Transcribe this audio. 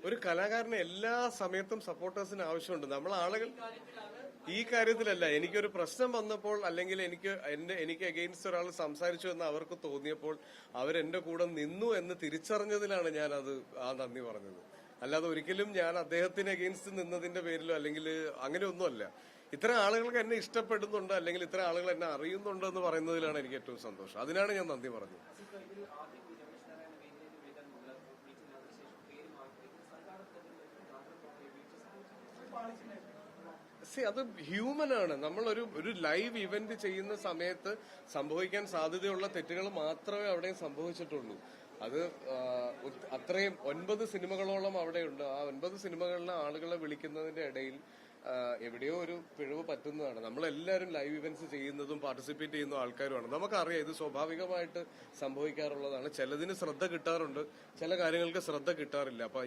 ഒരു കലാകാരന് എല്ലാ സമയത്തും സപ്പോർട്ടേഴ്സിന് ആവശ്യമുണ്ട്. നമ്മൾ ആളുകൾ ഈ കാര്യത്തിലല്ല. എനിക്കൊരു പ്രശ്നം വന്നപ്പോൾ അല്ലെങ്കിൽ എനിക്ക് അഗെയിൻസ്റ്റ് ഒരാൾ സംസാരിച്ചു എന്ന് അവർക്ക് തോന്നിയപ്പോൾ അവരെന്റെ കൂടെ നിന്നു എന്ന് തിരിച്ചറിഞ്ഞതിലാണ് ഞാൻ ആ നന്ദി പറഞ്ഞത്. അല്ലാതെ ഒരിക്കലും ഞാൻ അദ്ദേഹത്തിന് അഗെയിൻസ്റ്റ് നിന്നതിന്റെ പേരിലോ അല്ലെങ്കിൽ അങ്ങനെയൊന്നുമല്ല. ഇത്തരം ആളുകൾക്ക് എന്നെ ഇഷ്ടപ്പെടുന്നുണ്ട് അല്ലെങ്കിൽ ഇത്തരം ആളുകൾ എന്നെ അറിയുന്നുണ്ട് എന്ന് പറയുന്നതിലാണ് എനിക്ക് ഏറ്റവും സന്തോഷം. അതിനാണ് ഞാൻ നന്ദി പറഞ്ഞത്. അത് ഹ്യൂമനാണ്. നമ്മൾ ഒരു ലൈവ് ഇവന്റ് ചെയ്യുന്ന സമയത്ത് സംഭവിക്കാൻ സാധ്യതയുള്ള തെറ്റുകൾ മാത്രമേ അവിടെ സംഭവിച്ചിട്ടുള്ളൂ. അത് അത്രയും 9 സിനിമകളോളം അവിടെയുണ്ട്. ആ 9 സിനിമകളിലെ ആളുകളെ വിളിക്കുന്നതിന്റെ ഇടയിൽ എവിടെയോ ഒരു പിഴവ് പറ്റുന്നതാണ്. നമ്മളെല്ലാവരും ലൈവ് ഇവന്റ്സ് ചെയ്യുന്നതും പാർട്ടിസിപ്പേറ്റ് ചെയ്യുന്ന ആൾക്കാരുമാണ്. നമുക്കറിയാം ഇത് സ്വാഭാവികമായിട്ട് സംഭവിക്കാറുള്ളതാണ്. ചിലതിന് ശ്രദ്ധ കിട്ടാറുണ്ട്, ചില കാര്യങ്ങൾക്ക് ശ്രദ്ധ കിട്ടാറില്ല. അപ്പൊ